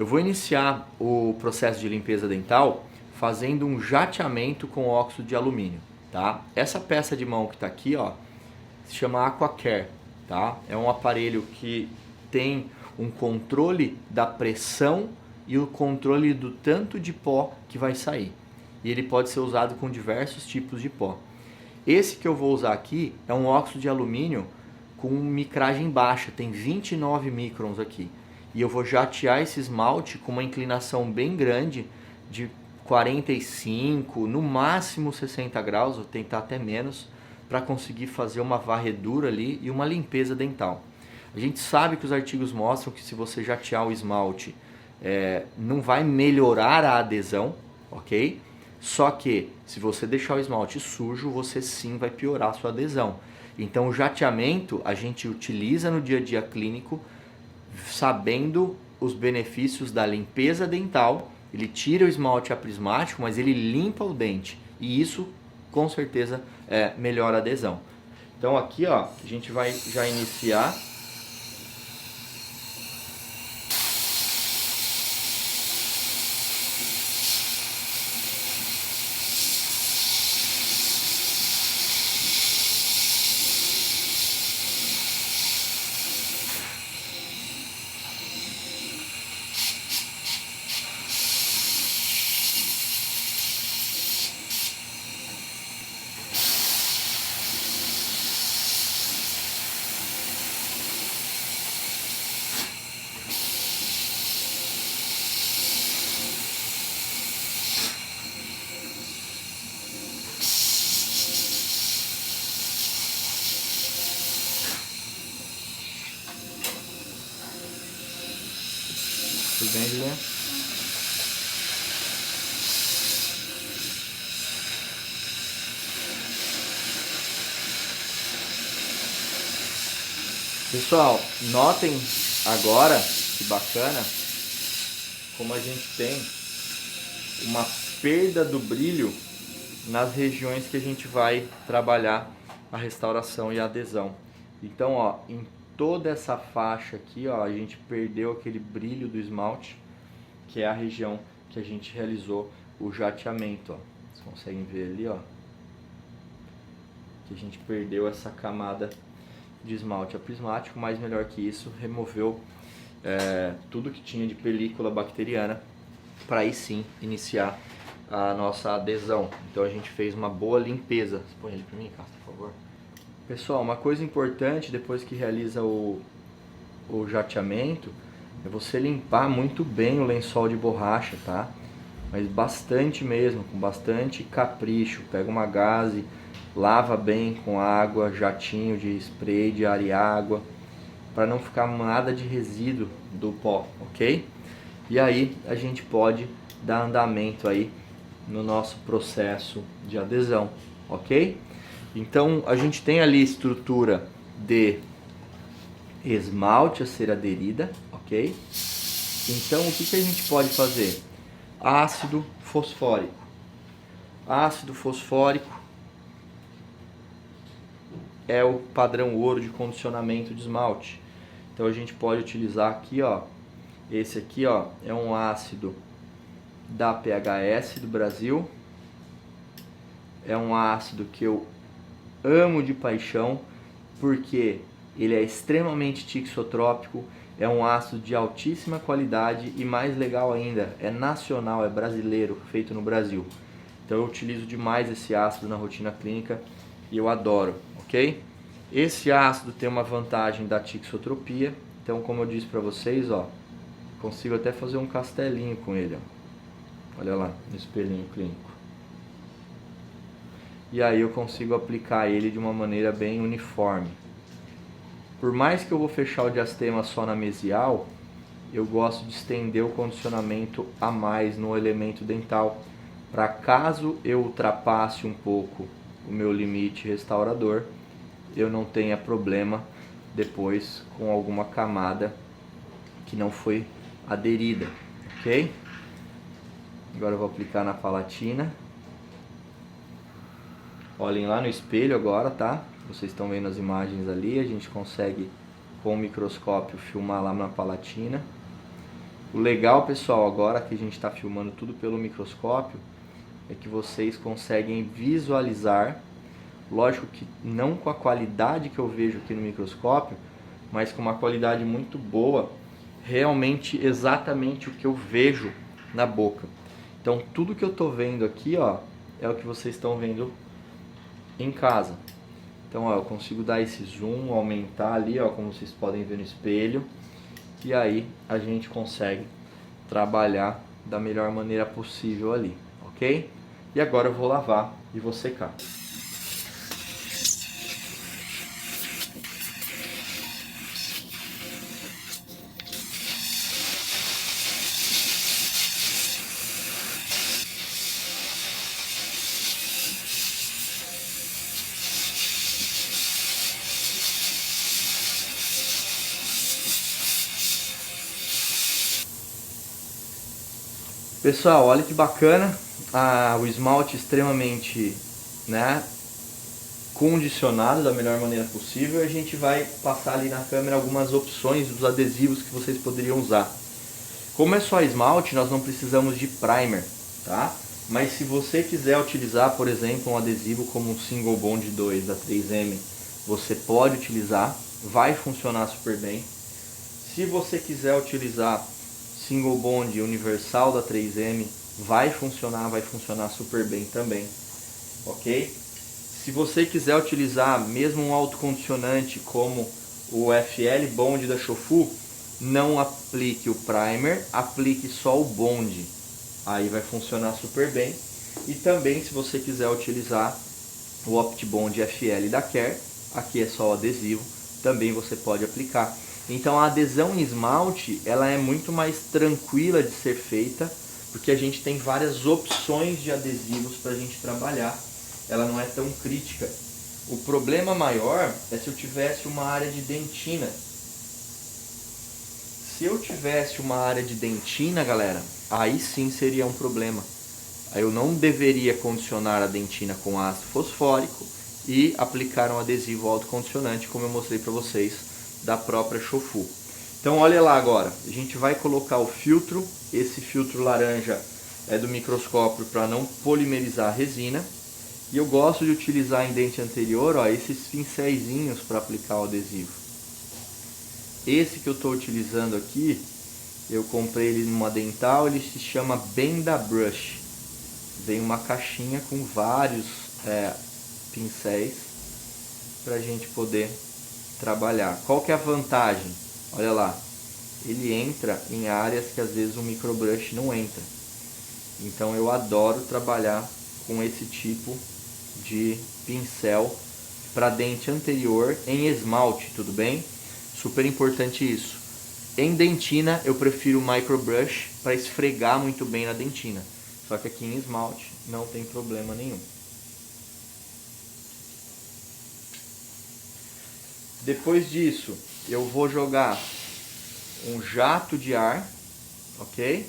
Eu vou iniciar o processo de limpeza dental fazendo um jateamento com óxido de alumínio, tá? Essa peça de mão que está aqui, ó, se chama AquaCare, tá? É um aparelho que tem um controle da pressão e o controle do tanto de pó que vai sair. E ele pode ser usado com diversos tipos de pó. Esse que eu vou usar aqui é um óxido de alumínio com micragem baixa, tem 29 microns aqui. E eu vou jatear esse esmalte com uma inclinação bem grande de 45, no máximo 60 graus, vou tentar até menos, para conseguir fazer uma varredura ali e uma limpeza dental. A gente sabe que os artigos mostram que se você jatear o esmalte, não vai melhorar a adesão, ok? Só que se você deixar o esmalte sujo, você sim vai piorar a sua adesão. Então o jateamento a gente utiliza no dia a dia clínico, sabendo os benefícios da limpeza dental. Ele tira o esmalte aprismático, mas ele limpa o dente. E isso com certeza melhora a adesão. Então aqui, ó, a gente vai já iniciar. Tudo bem, Juliana? Pessoal, notem agora que bacana como a gente tem uma perda do brilho nas regiões que a gente vai trabalhar a restauração e a adesão. Então, ó, em toda essa faixa aqui, ó, a gente perdeu aquele brilho do esmalte, que é a região que a gente realizou o jateamento, ó. Vocês conseguem ver ali, ó, que a gente perdeu essa camada de esmalte aprismático, mas melhor que isso, removeu tudo que tinha de película bacteriana para aí sim iniciar a nossa adesão. Então a gente fez uma boa limpeza. Você põe ele para mim, Castro, por favor. Pessoal, uma coisa importante depois que realiza o jateamento é você limpar muito bem o lençol de borracha, tá? Mas bastante mesmo, com bastante capricho. Pega uma gaze, lava bem com água, jatinho de spray de ar e água, para não ficar nada de resíduo do pó, ok? E aí a gente pode dar andamento aí no nosso processo de adesão, ok? Então a gente tem ali estrutura de esmalte a ser aderida, ok? Então o que a gente pode fazer? Ácido fosfórico. Ácido fosfórico é o padrão ouro de condicionamento de esmalte. Então a gente pode utilizar aqui, ó, esse aqui, ó, é um ácido da PHS do Brasil. É um ácido que eu amo de paixão, porque ele é extremamente tixotrópico, é um ácido de altíssima qualidade e mais legal ainda, é nacional, é brasileiro, feito no Brasil. Então eu utilizo demais esse ácido na rotina clínica e eu adoro, ok? Esse ácido tem uma vantagem da tixotropia, então como eu disse para vocês, ó, consigo até fazer um castelinho com ele, ó. Olha lá, no espelhinho clínico. E aí eu consigo aplicar ele de uma maneira bem uniforme. Por mais que eu vou fechar o diastema só na mesial, eu gosto de estender o condicionamento a mais no elemento dental, para caso eu ultrapasse um pouco o meu limite restaurador, eu não tenha problema depois com alguma camada que não foi aderida, ok? Agora eu vou aplicar na palatina. Olhem lá no espelho agora, tá? Vocês estão vendo as imagens ali, a gente consegue com o microscópio filmar lá na palatina. O legal, pessoal, agora que a gente está filmando tudo pelo microscópio, é que vocês conseguem visualizar, lógico que não com a qualidade que eu vejo aqui no microscópio, mas com uma qualidade muito boa, realmente exatamente o que eu vejo na boca. Então tudo que eu estou vendo aqui, ó, é o que vocês estão vendo em casa. Então, ó, eu consigo dar esse zoom, aumentar ali, ó, como vocês podem ver no espelho, e aí a gente consegue trabalhar da melhor maneira possível ali, ok? E agora eu vou lavar e vou secar. Pessoal, olha que bacana, o esmalte extremamente, né, condicionado da melhor maneira possível. A gente vai passar ali na câmera algumas opções dos adesivos que vocês poderiam usar. Como é só esmalte, nós não precisamos de primer, tá? Mas se você quiser utilizar, por exemplo, um adesivo como um Single Bond 2 da 3M, você pode utilizar, vai funcionar super bem. Se você quiser utilizar Single Bond Universal da 3M, vai funcionar super bem também, ok? Se você quiser utilizar mesmo um autocondicionante como o FL Bond da Shofu, não aplique o primer, aplique só o Bond, aí vai funcionar super bem. E também, se você quiser utilizar o OptiBond FL da Care, aqui é só o adesivo, também você pode aplicar. Então a adesão em esmalte, ela é muito mais tranquila de ser feita, porque a gente tem várias opções de adesivos para a gente trabalhar. Ela não é tão crítica. O problema maior é se eu tivesse uma área de dentina. Se eu tivesse uma área de dentina, galera, aí sim seria um problema. Aí eu não deveria condicionar a dentina com ácido fosfórico e aplicar um adesivo autocondicionante, como eu mostrei para vocês, da própria Shofu. Então olha lá agora, a gente vai colocar o filtro, esse filtro laranja é do microscópio para não polimerizar a resina. E eu gosto de utilizar em dente anterior, ó, esses pincéisinhos para aplicar o adesivo. Esse que eu estou utilizando aqui, eu comprei ele numa dental, ele se chama Benda Brush. Vem uma caixinha com vários pincéis para a gente poder trabalhar. Qual que é a vantagem? Olha lá, ele entra em áreas que às vezes o microbrush não entra. Então eu adoro trabalhar com esse tipo de pincel para dente anterior em esmalte, tudo bem? Super importante isso. Em dentina eu prefiro o microbrush para esfregar muito bem na dentina. Só que aqui em esmalte não tem problema nenhum. Depois disso, eu vou jogar um jato de ar, ok?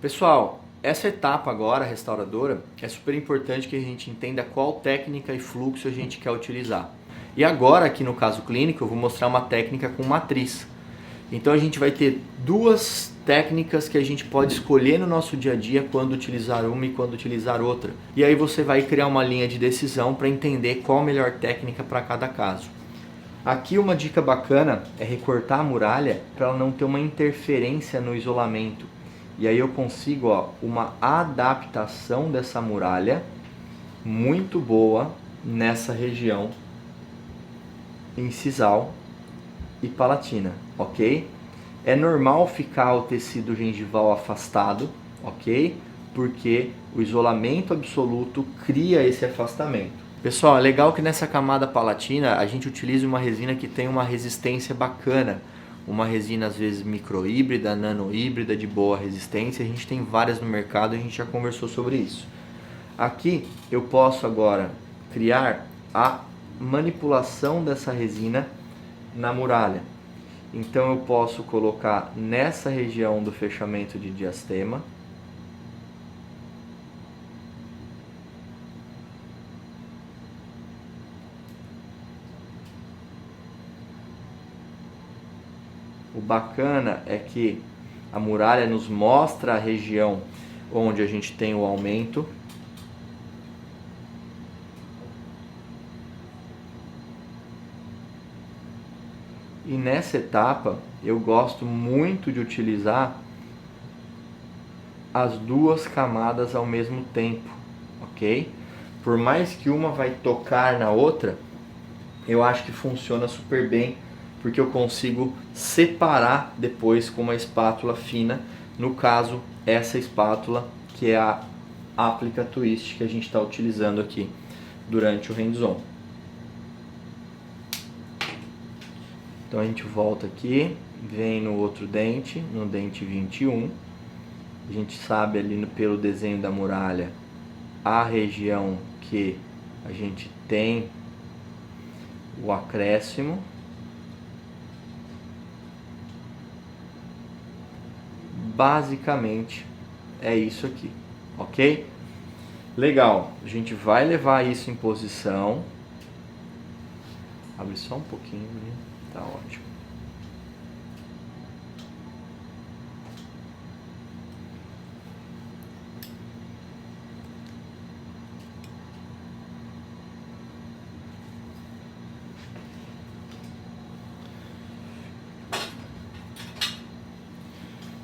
Pessoal, essa etapa agora, restauradora, é super importante que a gente entenda qual técnica e fluxo a gente quer utilizar. E agora, aqui no caso clínico, eu vou mostrar uma técnica com matriz. Então a gente vai ter duas técnicas que a gente pode escolher no nosso dia a dia quando utilizar uma e quando utilizar outra. E aí você vai criar uma linha de decisão para entender qual a melhor técnica para cada caso. Aqui uma dica bacana é recortar a muralha para ela não ter uma interferência no isolamento. E aí eu consigo, ó, uma adaptação dessa muralha muito boa nessa região incisal e palatina, ok? É normal ficar o tecido gengival afastado, ok? Porque o isolamento absoluto cria esse afastamento. Pessoal, é legal que nessa camada palatina a gente utilize uma resina que tem uma resistência bacana. Uma resina às vezes microhíbrida, nanohíbrida, de boa resistência. A gente tem várias no mercado e a gente já conversou sobre isso. Aqui eu posso agora criar a manipulação dessa resina na muralha. Então eu posso colocar nessa região do fechamento de diastema. O bacana é que a muralha nos mostra a região onde a gente tem o aumento. E nessa etapa eu gosto muito de utilizar as duas camadas ao mesmo tempo, ok? Por mais que uma vai tocar na outra, eu acho que funciona super bem, porque eu consigo separar depois com uma espátula fina, no caso, essa espátula que é a Applica Twist que a gente está utilizando aqui durante o hands-on. Então a gente volta aqui, vem no outro dente, no dente 21. A gente sabe ali pelo desenho da muralha a região que a gente tem o acréscimo. Basicamente é isso aqui, ok? Legal, a gente vai levar isso em posição. Abre só um pouquinho, né? Tá ótimo.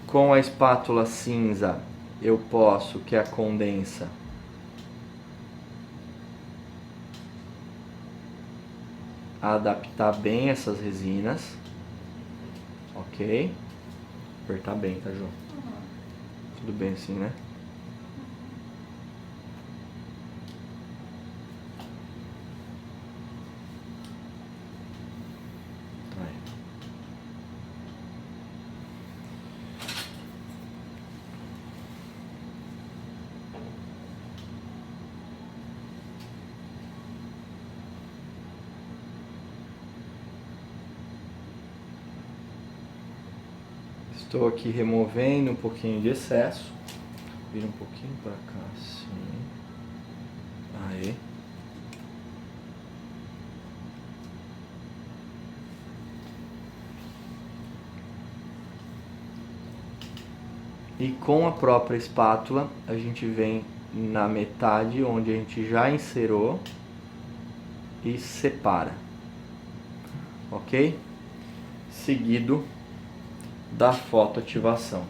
Com a espátula cinza, eu posso, que é a condensa, adaptar bem essas resinas, ok? Apertar bem, tá, João? Tudo bem assim, né? Aí. Estou aqui removendo um pouquinho de excesso. Vira um pouquinho para cá, assim. Aí. E com a própria espátula, a gente vem na metade onde a gente já inserou e separa. Ok? Seguido da fotoativação.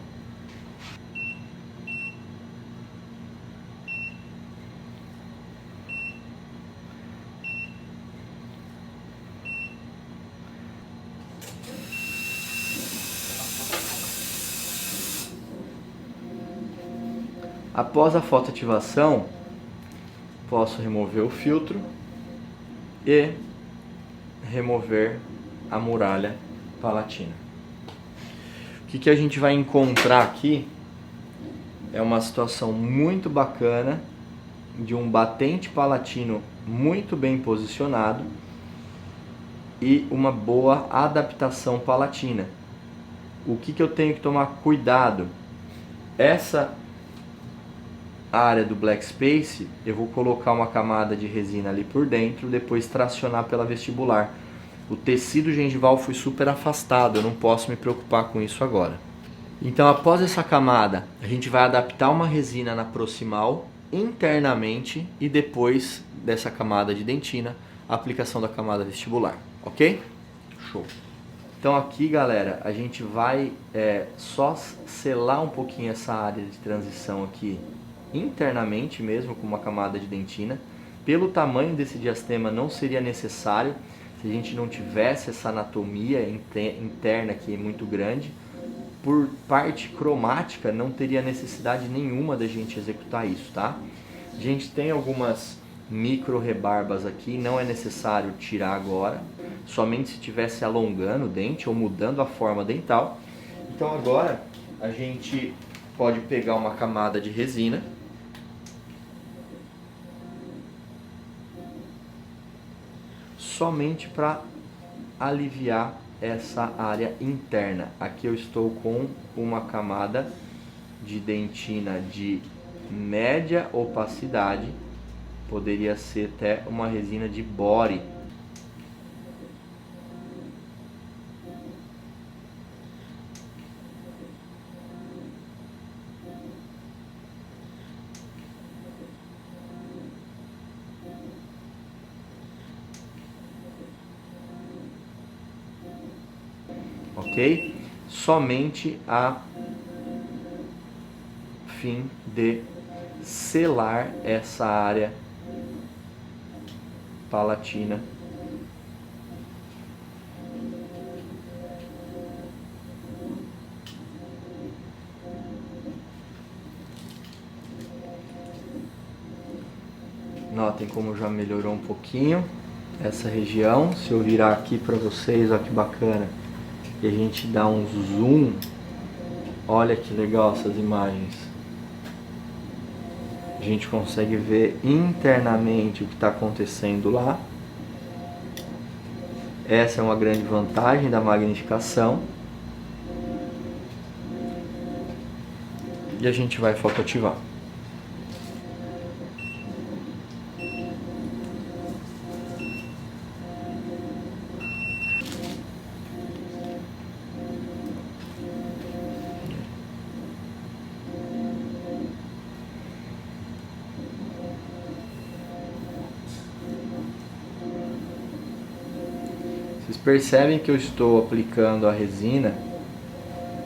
Após a fotoativação, posso remover o filtro e remover a muralha palatina. O que a gente vai encontrar aqui é uma situação muito bacana de um batente palatino muito bem posicionado e uma boa adaptação palatina. O que eu tenho que tomar cuidado? Essa área do black space, eu vou colocar uma camada de resina ali por dentro, depois tracionar pela vestibular. O tecido gengival foi super afastado, eu não posso me preocupar com isso agora. Então, após essa camada, a gente vai adaptar uma resina na proximal internamente e depois dessa camada de dentina, a aplicação da camada vestibular, ok? Show! Então aqui, galera, a gente vai só selar um pouquinho essa área de transição aqui internamente mesmo, com uma camada de dentina. Pelo tamanho desse diastema não seria necessário, se a gente não tivesse essa anatomia interna aqui muito grande, por parte cromática não teria necessidade nenhuma da gente executar isso, tá? A gente tem algumas micro rebarbas aqui, não é necessário tirar agora, somente se estivesse alongando o dente ou mudando a forma dental. Então agora a gente pode pegar uma camada de resina somente para aliviar essa área interna. Aqui eu estou com uma camada de dentina de média opacidade, poderia ser até uma resina de bore. Ok? Somente a fim de selar essa área palatina. Notem como já melhorou um pouquinho essa região. Se eu virar aqui para vocês, olha que bacana. E a gente dá um zoom. Olha que legal essas imagens. A gente consegue ver internamente o que está acontecendo lá. Essa é uma grande vantagem da magnificação. E a gente vai fotoativar. Vocês percebem que eu estou aplicando a resina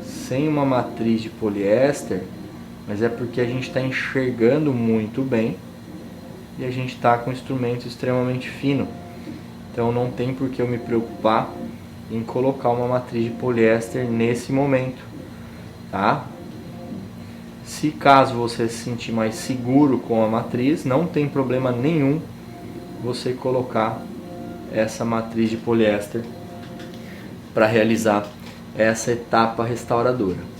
sem uma matriz de poliéster, mas é porque a gente está enxergando muito bem e a gente está com um instrumento extremamente fino. Então não tem por que eu me preocupar em colocar uma matriz de poliéster nesse momento, tá? Se caso você se sentir mais seguro com a matriz, não tem problema nenhum você colocar essa matriz de poliéster para realizar essa etapa restauradora.